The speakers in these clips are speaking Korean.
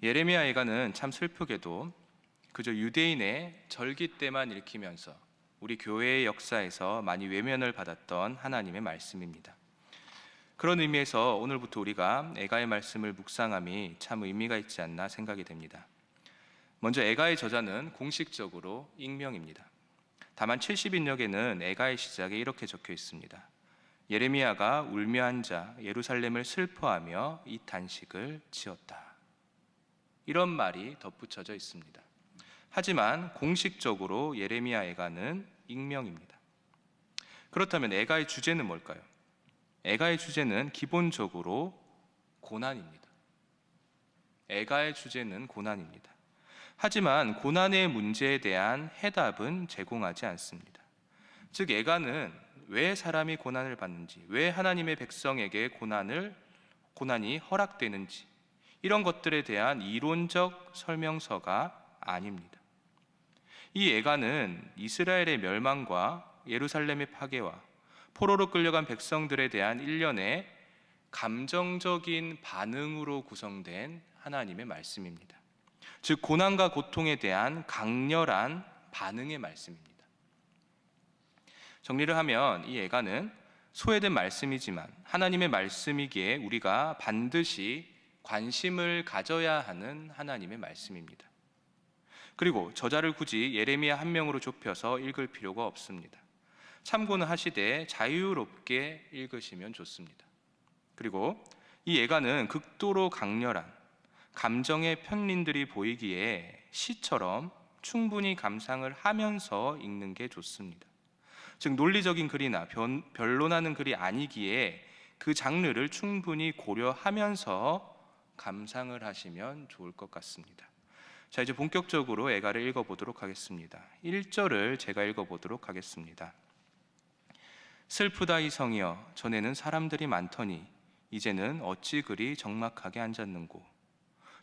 예레미야 애가는 참 슬프게도 그저 유대인의 절기 때만 읽히면서 우리 교회의 역사에서 많이 외면을 받았던 하나님의 말씀입니다. 그런 의미에서 오늘부터 우리가 애가의 말씀을 묵상함이 참 의미가 있지 않나 생각이 됩니다. 먼저 애가의 저자는 공식적으로 익명입니다. 다만 70인역에는 애가의 시작에 이렇게 적혀 있습니다. 예레미야가 울며 앉아 예루살렘을 슬퍼하며 이 단식을 지었다. 이런 말이 덧붙여져 있습니다. 하지만 공식적으로 예레미야 애가는 익명입니다. 그렇다면 애가의 주제는 뭘까요? 애가의 주제는 기본적으로 고난입니다. 애가의 주제는 고난입니다. 하지만 고난의 문제에 대한 해답은 제공하지 않습니다. 즉 애가는 왜 사람이 고난을 받는지, 왜 하나님의 백성에게 고난이 허락되는지, 이런 것들에 대한 이론적 설명서가 아닙니다. 이 애가는 이스라엘의 멸망과 예루살렘의 파괴와 포로로 끌려간 백성들에 대한 일련의 감정적인 반응으로 구성된 하나님의 말씀입니다. 즉 고난과 고통에 대한 강렬한 반응의 말씀입니다. 정리를 하면 이 애가는 소외된 말씀이지만 하나님의 말씀이기에 우리가 반드시 관심을 가져야 하는 하나님의 말씀입니다. 그리고 저자를 굳이 예레미야 한 명으로 좁혀서 읽을 필요가 없습니다. 참고는 하시되 자유롭게 읽으시면 좋습니다. 그리고 이 애가는 극도로 강렬한 감정의 편린들이 보이기에 시처럼 충분히 감상을 하면서 읽는 게 좋습니다. 즉 논리적인 글이나 변론하는 글이 아니기에 그 장르를 충분히 고려하면서 감상을 하시면 좋을 것 같습니다. 자, 이제 본격적으로 애가를 읽어보도록 하겠습니다. 1절을 제가 읽어보도록 하겠습니다. 슬프다 이 성이여, 전에는 사람들이 많더니 이제는 어찌 그리 적막하게 앉았는고.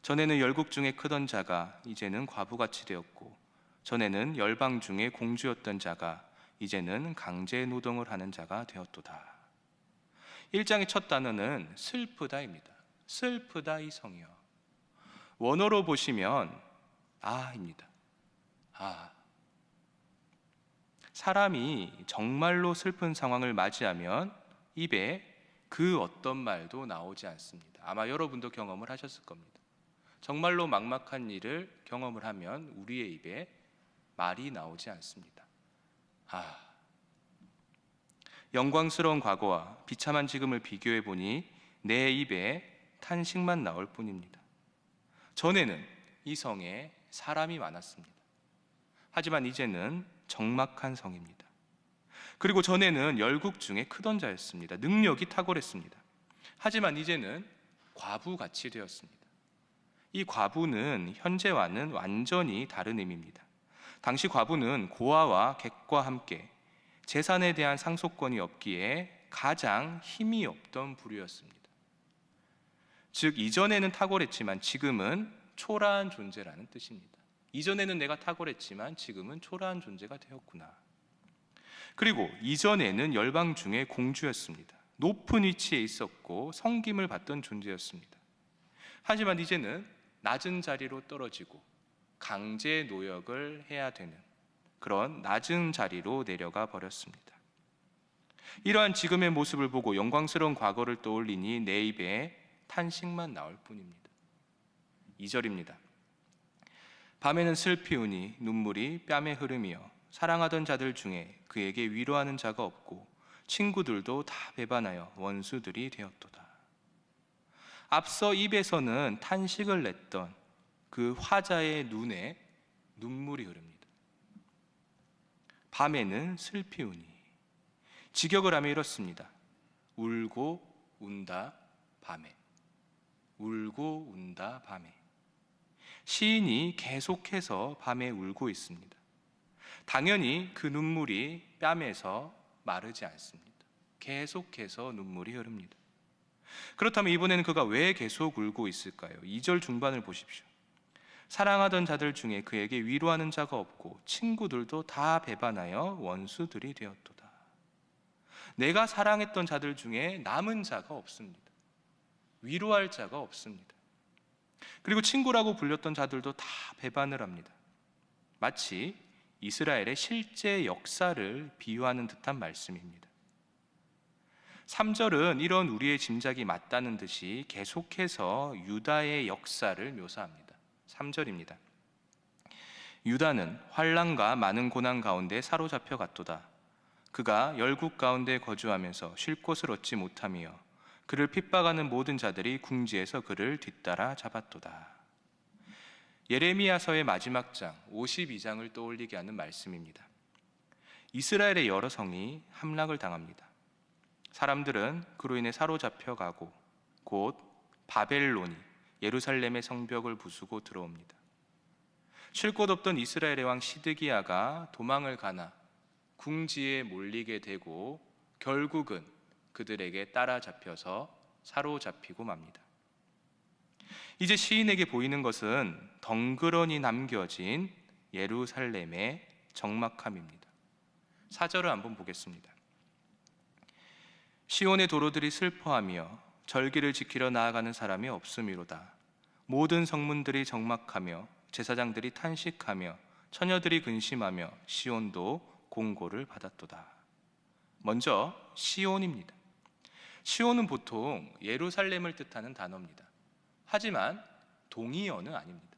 전에는 열국 중에 크던 자가 이제는 과부같이 되었고, 전에는 열방 중에 공주였던 자가 이제는 강제 노동을 하는 자가 되었도다. 1장의 첫 단어는 슬프다입니다. 슬프다 이 성이여. 원어로 보시면 아입니다. 아. 사람이 정말로 슬픈 상황을 맞이하면 입에 그 어떤 말도 나오지 않습니다. 아마 여러분도 경험을 하셨을 겁니다. 정말로 막막한 일을 경험을 하면 우리의 입에 말이 나오지 않습니다. 영광스러운 과거와 비참한 지금을 비교해 보니 내 입에 탄식만 나올 뿐입니다. 전에는 이 성에 사람이 많았습니다. 하지만 이제는 적막한 성입니다. 그리고 전에는 열국 중에 크던 자였습니다. 능력이 탁월했습니다. 하지만 이제는 과부같이 되었습니다. 이 과부는 현재와는 완전히 다른 의미입니다. 당시 과부는 고아와 객과 함께 재산에 대한 상속권이 없기에 가장 힘이 없던 부류였습니다. 즉 이전에는 탁월했지만 지금은 초라한 존재라는 뜻입니다. 이전에는 내가 탁월했지만 지금은 초라한 존재가 되었구나. 그리고 이전에는 열방 중에 공주였습니다. 높은 위치에 있었고 섬김을 받던 존재였습니다. 하지만 이제는 낮은 자리로 떨어지고 강제 노역을 해야 되는 그런 낮은 자리로 내려가 버렸습니다. 이러한 지금의 모습을 보고 영광스러운 과거를 떠올리니 내 입에 탄식만 나올 뿐입니다. 2절입니다. 밤에는 슬피 우니 눈물이 뺨에 흐르며 사랑하던 자들 중에 그에게 위로하는 자가 없고 친구들도 다 배반하여 원수들이 되었도다. 앞서 입에서는 탄식을 냈던 그 화자의 눈에 눈물이 흐릅니다. 밤에는 슬피 우니. 직역을 하면 이렇습니다. 울고 운다 밤에. 울고 운다 밤에. 시인이 계속해서 밤에 울고 있습니다. 당연히 그 눈물이 뺨에서 마르지 않습니다. 계속해서 눈물이 흐릅니다. 그렇다면 이번에는 그가 왜 계속 울고 있을까요? 2절 중반을 보십시오. 사랑하던 자들 중에 그에게 위로하는 자가 없고 친구들도 다 배반하여 원수들이 되었도다. 내가 사랑했던 자들 중에 남은 자가 없습니다. 위로할 자가 없습니다. 그리고 친구라고 불렸던 자들도 다 배반을 합니다. 마치 이스라엘의 실제 역사를 비유하는 듯한 말씀입니다. 3절은 이런 우리의 짐작이 맞다는 듯이 계속해서 유다의 역사를 묘사합니다. 3절입니다. 유다는 환난과 많은 고난 가운데 사로잡혀 갔도다. 그가 열국 가운데 거주하면서 쉴 곳을 얻지 못하며 그를 핍박하는 모든 자들이 궁지에서 그를 뒤따라 잡았도다. 예레미야서의 마지막 장 52장을 떠올리게 하는 말씀입니다. 이스라엘의 여러 성이 함락을 당합니다. 사람들은 그로 인해 사로잡혀 가고 곧 바벨론이 예루살렘의 성벽을 부수고 들어옵니다. 쉴 곳 없던 이스라엘의 왕 시드기야가 도망을 가나 궁지에 몰리게 되고 결국은 그들에게 따라잡혀서 사로잡히고 맙니다. 이제 시인에게 보이는 것은 덩그러니 남겨진 예루살렘의 적막함입니다. 4절을 한번 보겠습니다. 시온의 도로들이 슬퍼하며 절기를 지키러 나아가는 사람이 없음이로다. 모든 성문들이 적막하며 제사장들이 탄식하며 처녀들이 근심하며 시온도 공고를 받았도다. 먼저 시온입니다. 시온은 보통 예루살렘을 뜻하는 단어입니다. 하지만 동의어는 아닙니다.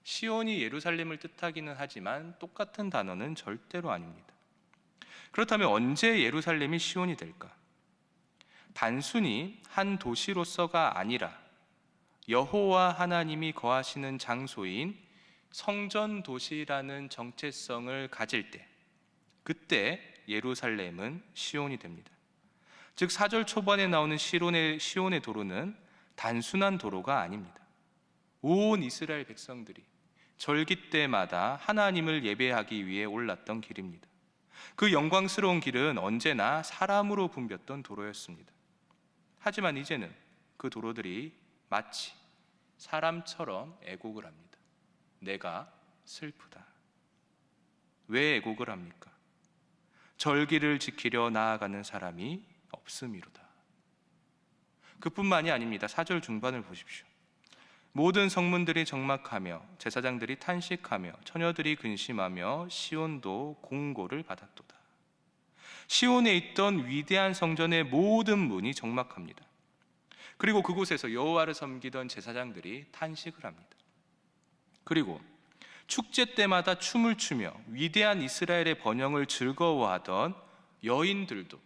시온이 예루살렘을 뜻하기는 하지만 똑같은 단어는 절대로 아닙니다. 그렇다면 언제 예루살렘이 시온이 될까? 단순히 한 도시로서가 아니라 여호와 하나님이 거하시는 장소인 성전 도시라는 정체성을 가질 때, 그때 예루살렘은 시온이 됩니다. 즉 4절 초반에 나오는 시온의 도로는 단순한 도로가 아닙니다. 온 이스라엘 백성들이 절기 때마다 하나님을 예배하기 위해 올랐던 길입니다. 그 영광스러운 길은 언제나 사람으로 붐볐던 도로였습니다. 하지만 이제는 그 도로들이 마치 사람처럼 애곡을 합니다. 내가 슬프다. 왜 애곡을 합니까? 절기를 지키려 나아가는 사람이 없음이로다. 그뿐만이 아닙니다. 4절 중반을 보십시오. 모든 성문들이 적막하며 제사장들이 탄식하며 처녀들이 근심하며 시온도 공고를 받았도다. 시온에 있던 위대한 성전의 모든 문이 적막합니다. 그리고 그곳에서 여호와를 섬기던 제사장들이 탄식을 합니다. 그리고 축제 때마다 춤을 추며 위대한 이스라엘의 번영을 즐거워하던 여인들도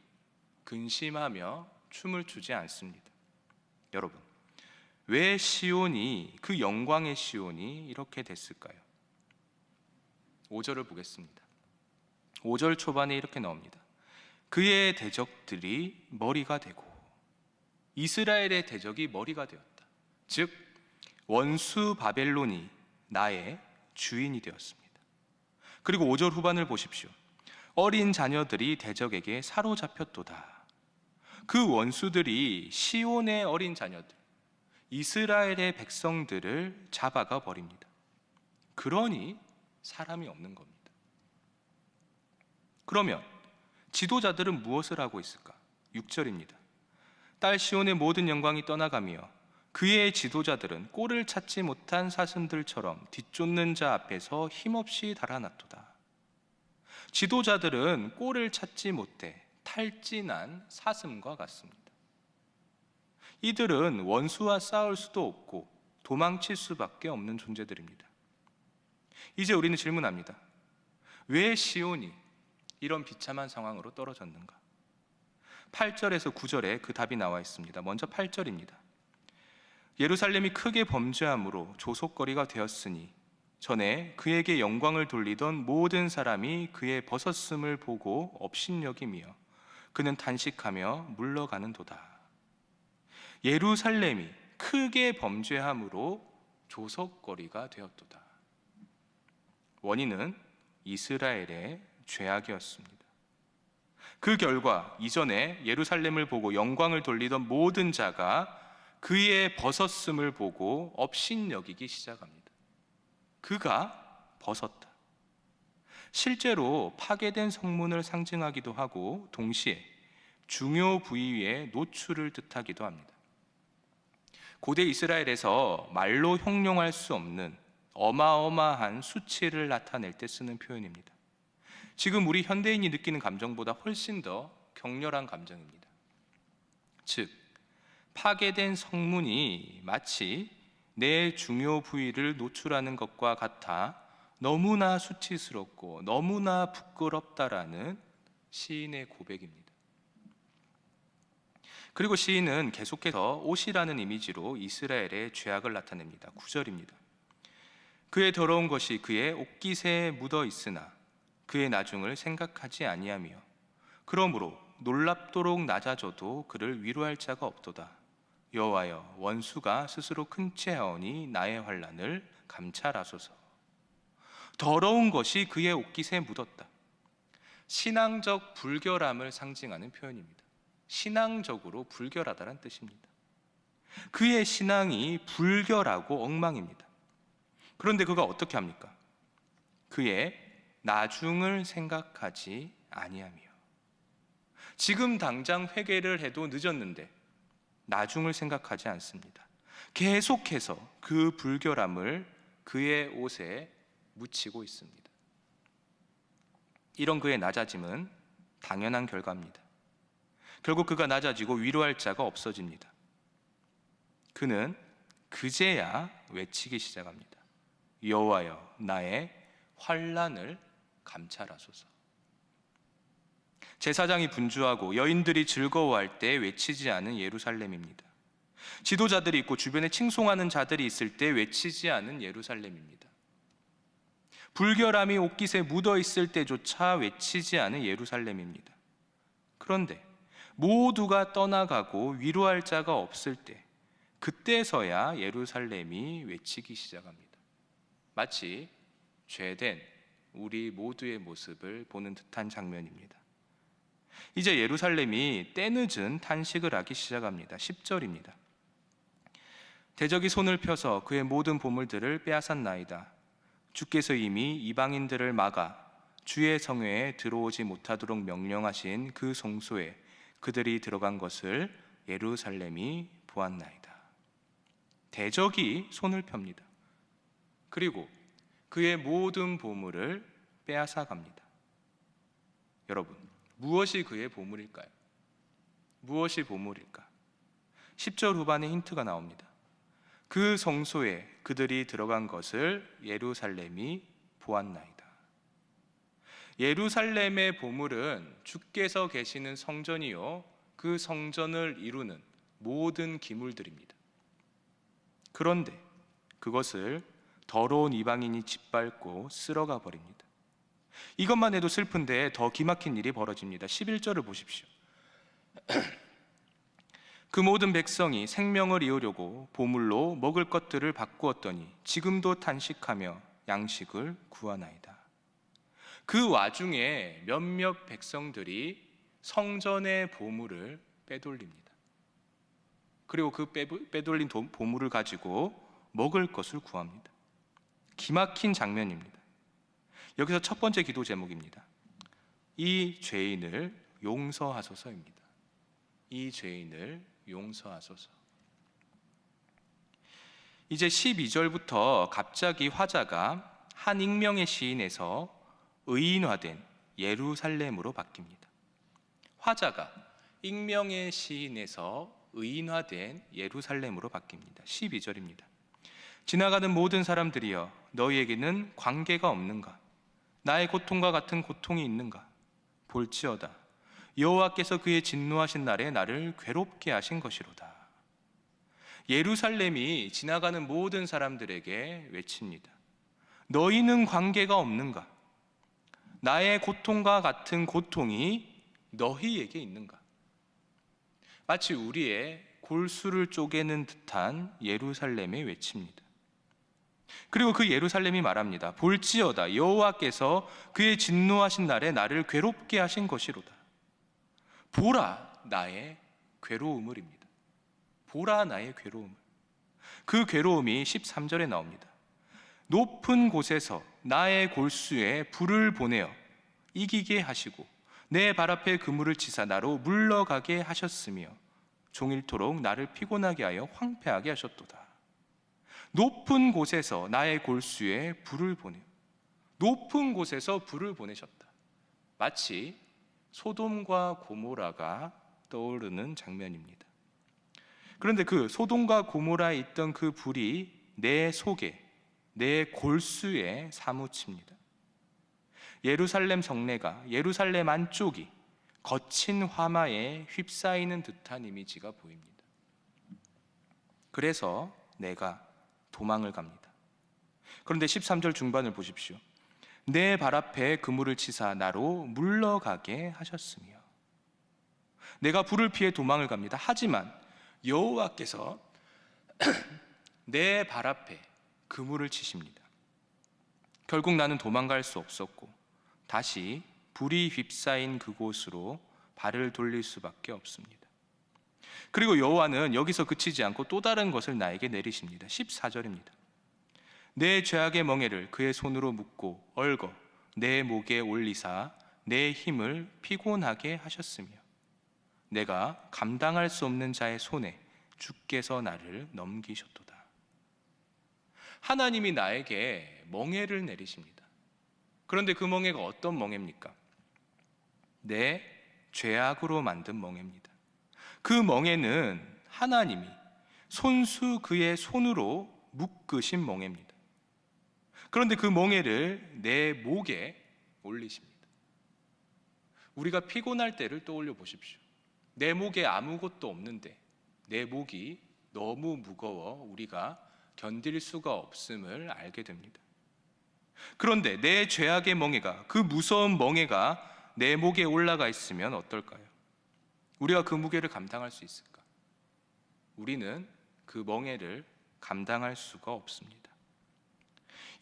근심하며 춤을 추지 않습니다. 여러분, 왜 시온이, 그 영광의 시온이 이렇게 됐을까요? 5절을 보겠습니다. 5절 초반에 이렇게 나옵니다. 그의 대적들이 머리가 되고, 이스라엘의 대적이 머리가 되었다. 즉 원수 바벨론이 나의 주인이 되었습니다. 그리고 5절 후반을 보십시오. 어린 자녀들이 대적에게 사로잡혔도다. 그 원수들이 시온의 어린 자녀들, 이스라엘의 백성들을 잡아가 버립니다. 그러니 사람이 없는 겁니다. 그러면 지도자들은 무엇을 하고 있을까? 6절입니다. 딸 시온의 모든 영광이 떠나가며 그의 지도자들은 꼴을 찾지 못한 사슴들처럼 뒤쫓는 자 앞에서 힘없이 달아났도다. 지도자들은 꼴을 찾지 못해 탈진한 사슴과 같습니다. 이들은 원수와 싸울 수도 없고 도망칠 수밖에 없는 존재들입니다. 이제 우리는 질문합니다. 왜 시온이 이런 비참한 상황으로 떨어졌는가? 8절에서 9절에 그 답이 나와 있습니다. 먼저 8절입니다. 예루살렘이 크게 범죄함으로 조속거리가 되었으니 전에 그에게 영광을 돌리던 모든 사람이 그의 벗었음을 보고 업신여기며 그는 탄식하며 물러가는 도다. 예루살렘이 크게 범죄함으로 조속거리가 되었도다. 원인은 이스라엘의 죄악이었습니다. 그 결과 이전에 예루살렘을 보고 영광을 돌리던 모든 자가 그의 벗었음을 보고 업신여기기 시작합니다. 그가 벗었다. 실제로 파괴된 성문을 상징하기도 하고 동시에 중요 부위의 노출을 뜻하기도 합니다. 고대 이스라엘에서 말로 형용할 수 없는 어마어마한 수치를 나타낼 때 쓰는 표현입니다. 지금 우리 현대인이 느끼는 감정보다 훨씬 더 격렬한 감정입니다. 즉, 파괴된 성문이 마치 내 중요 부위를 노출하는 것과 같아 너무나 수치스럽고 너무나 부끄럽다라는 시인의 고백입니다. 그리고 시인은 계속해서 옷이라는 이미지로 이스라엘의 죄악을 나타냅니다. 9절입니다. 그의 더러운 것이 그의 옷깃에 묻어 있으나 그의 나중을 생각하지 아니하며 그러므로 놀랍도록 낮아져도 그를 위로할 자가 없도다. 여호와여, 원수가 스스로 큰 채하오니 나의 환난을 감찰하소서. 더러운 것이 그의 옷깃에 묻었다. 신앙적 불결함을 상징하는 표현입니다. 신앙적으로 불결하다는 뜻입니다. 그의 신앙이 불결하고 엉망입니다. 그런데 그가 어떻게 합니까? 그의 나중을 생각하지 아니하며, 지금 당장 회개를 해도 늦었는데 나중을 생각하지 않습니다. 계속해서 그 불결함을 그의 옷에 묻히고 있습니다. 이런 그의 낮아짐은 당연한 결과입니다. 결국 그가 낮아지고 위로할 자가 없어집니다. 그는 그제야 외치기 시작합니다. 여호와여, 나의 환난을 감찰하소서. 제사장이 분주하고 여인들이 즐거워할 때 외치지 않은 예루살렘입니다. 지도자들이 있고 주변에 칭송하는 자들이 있을 때 외치지 않은 예루살렘입니다. 불결함이 옷깃에 묻어 있을 때조차 외치지 않은 예루살렘입니다. 그런데 모두가 떠나가고 위로할 자가 없을 때, 그때서야 예루살렘이 외치기 시작합니다. 마치 죄된 우리 모두의 모습을 보는 듯한 장면입니다. 이제 예루살렘이 때늦은 탄식을 하기 시작합니다. 10절입니다. 대적이 손을 펴서 그의 모든 보물들을 빼앗았나이다. 주께서 이미 이방인들을 막아 주의 성회에 들어오지 못하도록 명령하신 그 성소에 그들이 들어간 것을 예루살렘이 보았나이다. 대적이 손을 펴니다. 그리고 그의 모든 보물을 빼앗아 갑니다. 여러분, 무엇이 그의 보물일까요? 무엇이 보물일까? 10절 후반에 힌트가 나옵니다. 그 성소에 그들이 들어간 것을 예루살렘이 보았나이다. 예루살렘의 보물은 주께서 계시는 성전이요, 그 성전을 이루는 모든 기물들입니다. 그런데 그것을 더러운 이방인이 짓밟고 쓸어가 버립니다. 이것만 해도 슬픈데 더 기막힌 일이 벌어집니다. 11절을 보십시오. 그 모든 백성이 생명을 이으려고 보물로 먹을 것들을 바꾸었더니 지금도 탄식하며 양식을 구하나이다. 그 와중에 몇몇 백성들이 성전의 보물을 빼돌립니다. 그리고 그 빼돌린 보물을 가지고 먹을 것을 구합니다. 기막힌 장면입니다. 여기서 첫 번째 기도 제목입니다. 이 죄인을 용서하소서입니다. 이 죄인을 용서하소서. 이제 12절부터 갑자기 화자가 한 익명의 시인에서 의인화된 예루살렘으로 바뀝니다. 화자가 익명의 시인에서 의인화된 예루살렘으로 바뀝니다. 12절입니다. 지나가는 모든 사람들이여, 너희에게는 관계가 없는가? 나의 고통과 같은 고통이 있는가? 볼지어다, 여호와께서 그의 진노하신 날에 나를 괴롭게 하신 것이로다. 예루살렘이 지나가는 모든 사람들에게 외칩니다. 너희는 관계가 없는가? 나의 고통과 같은 고통이 너희에게 있는가? 마치 우리의 골수를 쪼개는 듯한 예루살렘의 외칩니다. 그리고 그 예루살렘이 말합니다. 볼지어다, 여호와께서 그의 진노하신 날에 나를 괴롭게 하신 것이로다. 보라, 나의 괴로움을입니다. 보라, 나의 괴로움을. 그 괴로움이 13절에 나옵니다. 높은 곳에서 나의 골수에 불을 보내어 이기게 하시고 내 발 앞에 그물을 치사 나로 물러가게 하셨으며 종일토록 나를 피곤하게 하여 황폐하게 하셨도다. 높은 곳에서 나의 골수에 불을 보내요. 높은 곳에서 불을 보내셨다. 마치 소돔과 고모라가 떠오르는 장면입니다. 그런데 그 소돔과 고모라에 있던 그 불이 내 속에, 내 골수에 사무칩니다. 예루살렘 성내가, 예루살렘 안쪽이 거친 화마에 휩싸이는 듯한 이미지가 보입니다. 그래서 내가 도망을 갑니다. 그런데 13절 중반을 보십시오. 내 발 앞에 그물을 치사 나로 물러가게 하셨으며. 내가 불을 피해 도망을 갑니다. 하지만 여호와께서 내 발 앞에 그물을 치십니다. 결국 나는 도망갈 수 없었고 다시 불이 휩싸인 그곳으로 발을 돌릴 수밖에 없습니다. 그리고 여호와는 여기서 그치지 않고 또 다른 것을 나에게 내리십니다. 14절입니다. 내 죄악의 멍에를 그의 손으로 묶고 얽어 내 목에 올리사 내 힘을 피곤하게 하셨으며 내가 감당할 수 없는 자의 손에 주께서 나를 넘기셨도다. 하나님이 나에게 멍에를 내리십니다. 그런데 그 멍에가 어떤 멍에입니까? 내 죄악으로 만든 멍에입니다. 그 멍에는 하나님이 손수 그의 손으로 묶으신 멍에입니다. 그런데 그 멍에를 내 목에 올리십니다. 우리가 피곤할 때를 떠올려 보십시오. 내 목에 아무것도 없는데 내 목이 너무 무거워 우리가 견딜 수가 없음을 알게 됩니다. 그런데 내 죄악의 멍에가, 그 무서운 멍에가 내 목에 올라가 있으면 어떨까요? 우리가 그 무게를 감당할 수 있을까? 우리는 그 멍에를 감당할 수가 없습니다.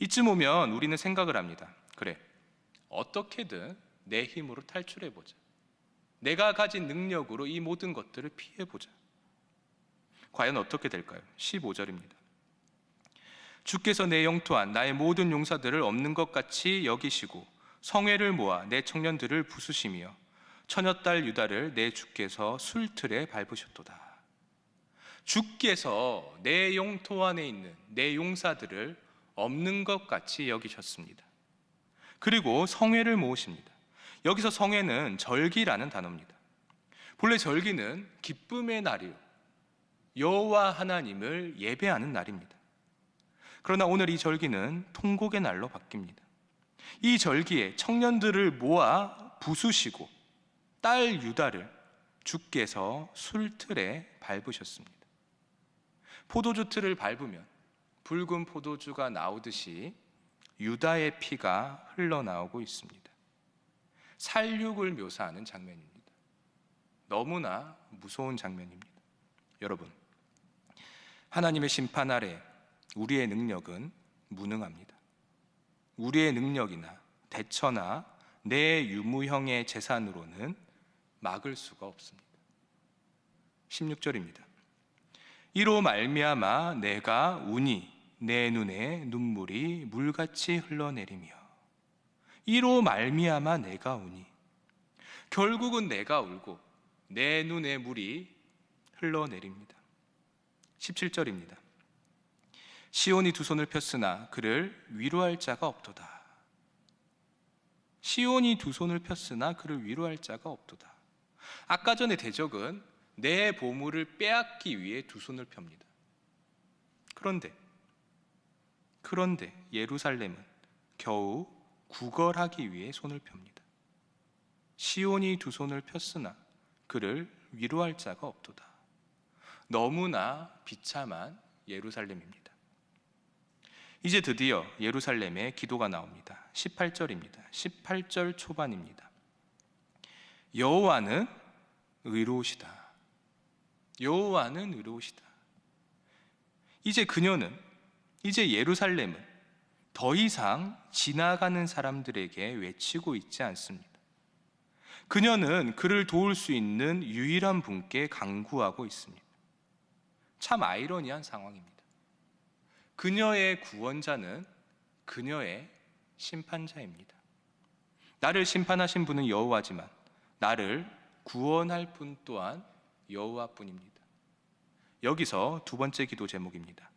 이쯤 오면 우리는 생각을 합니다. 그래, 어떻게든 내 힘으로 탈출해보자. 내가 가진 능력으로 이 모든 것들을 피해보자. 과연 어떻게 될까요? 15절입니다. 주께서 내 영토한 나의 모든 용사들을 없는 것 같이 여기시고 성회를 모아 내 청년들을 부수시며 처녀딸 유다를 내 주께서 술틀에 밟으셨도다. 주께서 내 영토 안에 있는 내 용사들을 없는 것 같이 여기셨습니다. 그리고 성회를 모으십니다. 여기서 성회는 절기라는 단어입니다. 본래 절기는 기쁨의 날이요, 여호와 하나님을 예배하는 날입니다. 그러나 오늘 이 절기는 통곡의 날로 바뀝니다. 이 절기에 청년들을 모아 부수시고 딸 유다를 주께서 술틀에 밟으셨습니다. 포도주 틀을 밟으면 붉은 포도주가 나오듯이 유다의 피가 흘러나오고 있습니다. 살육을 묘사하는 장면입니다. 너무나 무서운 장면입니다. 여러분, 하나님의 심판 아래 우리의 능력은 무능합니다. 우리의 능력이나 대처나 내 유무형의 재산으로는 막을 수가 없습니다. 16절입니다. 이로 말미암아 내가 우니 내 눈에 눈물이 물같이 흘러내리며. 이로 말미암아 내가 우니, 결국은 내가 울고 내 눈에 물이 흘러내립니다. 17절입니다. 시온이 두 손을 폈으나 그를 위로할 자가 없도다. 시온이 두 손을 폈으나 그를 위로할 자가 없도다. 아까 전에 대적은 내 보물을 빼앗기 위해 두 손을 펴니다. 그런데 예루살렘은 겨우 구걸하기 위해 손을 펴니다. 시온이 두 손을 폈으나 그를 위로할 자가 없도다. 너무나 비참한 예루살렘입니다. 이제 드디어 예루살렘에 기도가 나옵니다. 18절입니다. 18절 초반입니다. 여호와는 의로우시다. 여호와는 의로우시다. 이제 예루살렘은 더 이상 지나가는 사람들에게 외치고 있지 않습니다. 그녀는 그를 도울 수 있는 유일한 분께 간구하고 있습니다. 참 아이러니한 상황입니다. 그녀의 구원자는 그녀의 심판자입니다. 나를 심판하신 분은 여호와지만 나를 구원할 분 또한 여호와뿐입니다. 여기서 두 번째 기도 제목입니다.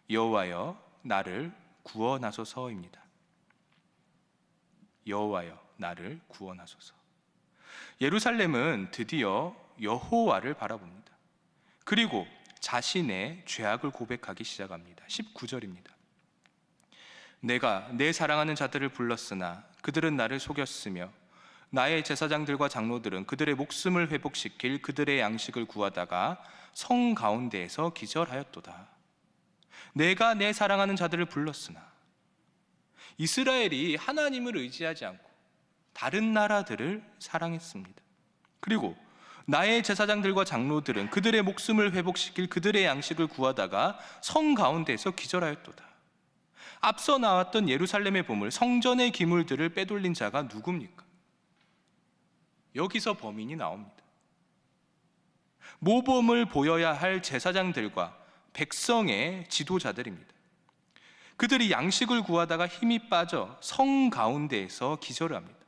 여호와여 나를 구원하소서입니다. 여호와여 나를 구원하소서. 예루살렘은 드디어 여호와를 바라봅니다. 그리고 자신의 죄악을 고백하기 시작합니다. 19절입니다. 내가 내 사랑하는 자들을 불렀으나 그들은 나를 속였으며 나의 제사장들과 장로들은 그들의 목숨을 회복시킬 그들의 양식을 구하다가 성 가운데에서 기절하였도다. 내가 내 사랑하는 자들을 불렀으나, 이스라엘이 하나님을 의지하지 않고 다른 나라들을 사랑했습니다. 그리고 나의 제사장들과 장로들은 그들의 목숨을 회복시킬 그들의 양식을 구하다가 성 가운데에서 기절하였도다. 앞서 나왔던 예루살렘의 보물, 성전의 기물들을 빼돌린 자가 누굽니까? 여기서 범인이 나옵니다. 모범을 보여야 할 제사장들과 백성의 지도자들입니다. 그들이 양식을 구하다가 힘이 빠져 성 가운데에서 기절을 합니다.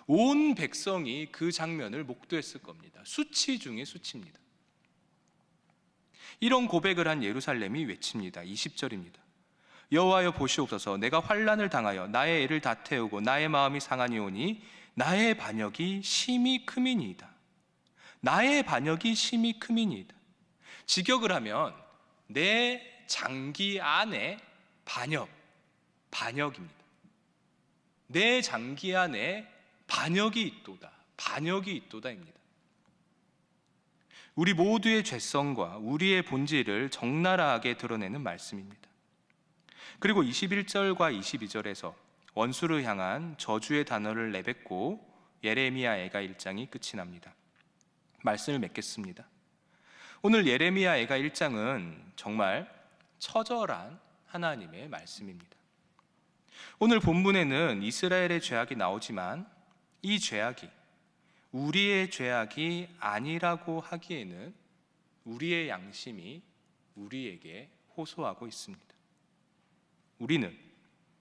온 백성이 그 장면을 목도했을 겁니다. 수치 중에 수치입니다. 이런 고백을 한 예루살렘이 외칩니다. 20절입니다. 여호와여 보시옵소서. 내가 환난을 당하여 나의 애를 다 태우고 나의 마음이 상하니 오니 나의 반역이 심히 크미니이다. 나의 반역이 심히 크미니이다. 직역을 하면 내 장기 안에 반역입니다. 내 장기 안에 반역이 있도다. 반역이 있도다입니다. 우리 모두의 죄성과 우리의 본질을 적나라하게 드러내는 말씀입니다. 그리고 21절과 22절에서 원수를 향한 저주의 단어를 내뱉고 예레미야 애가 1장이 끝이 납니다. 말씀을 맺겠습니다. 오늘 예레미야 애가 1장은 정말 처절한 하나님의 말씀입니다. 오늘 본문에는 이스라엘의 죄악이 나오지만 이 죄악이 우리의 죄악이 아니라고 하기에는 우리의 양심이 우리에게 호소하고 있습니다. 우리는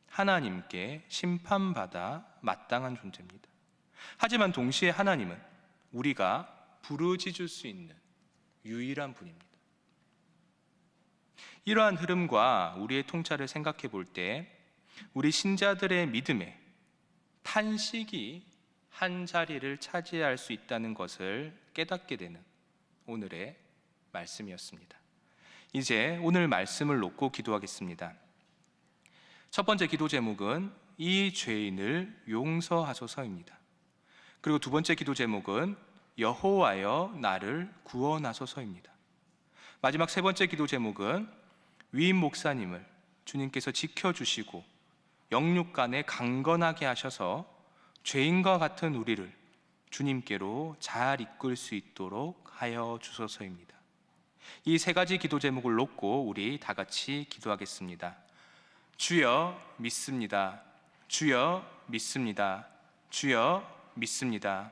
하나님께 심판받아 마땅한 존재입니다. 하지만 동시에 하나님은 우리가 부르짖을 수 있는 유일한 분입니다. 이러한 흐름과 우리의 통찰을 생각해 볼 때 우리 신자들의 믿음에 탄식이 한 자리를 차지할 수 있다는 것을 깨닫게 되는 오늘의 말씀이었습니다. 이제 오늘 말씀을 놓고 기도하겠습니다. 첫 번째 기도 제목은 이 죄인을 용서하소서입니다. 그리고 두 번째 기도 제목은 여호와여 나를 구원하소서입니다. 마지막 세 번째 기도 제목은 위임 목사님을 주님께서 지켜주시고 영육간에 강건하게 하셔서 죄인과 같은 우리를 주님께로 잘 이끌 수 있도록 하여 주소서입니다. 이 세 가지 기도 제목을 놓고 우리 다 같이 기도하겠습니다. 주여 믿습니다. 주여 믿습니다. 주여 믿습니다.